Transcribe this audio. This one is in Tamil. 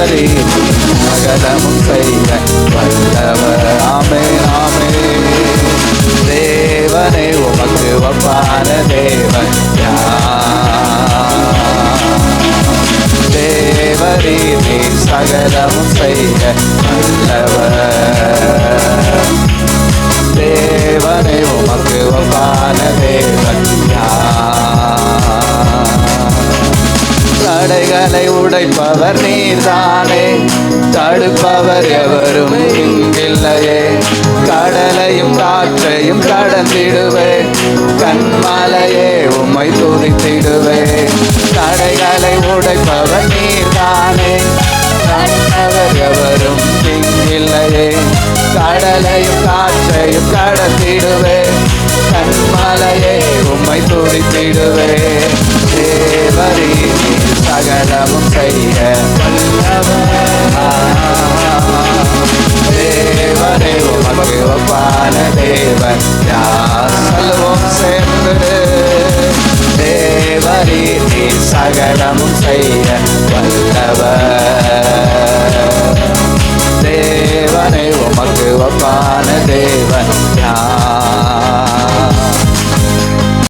தேவரே சகலமும் செய்ய வல்லவர். ஆமென் ஆமென். தேவனே உமக்கு ஒப்பான தேவன் யார்? தேவரே நீ சகலமும் செய்ய வல்லவர். தேவனே உமக்கு ஒப்பான தேவன் யார்? தடைகளை உடைப்பவர் நீர்தானே, தடுப்பவர் எவரும் இங்கில்லையே. கடலையும் காற்றையும் கடந்திடுவே, கண்மலையே உம்மை துதித்திடுவே. தடைகளை உடைப்பவர் நீர்தானே, தடுப்பவர் எவரும் இங்கில்லையே. கடலையும் காற்றையும் கடந்திடுவே, கண்மலையே உம்மை துதித்திடுவே. தேவரே சகலமும் செய்ய வல்லவர். தேவனே உமக்கு ஒப்பான தேவன் யார்? சொல்லுவோம் சேர்ந்து. தேவரே நீ சகலமும் செய்ய வல்லவர்.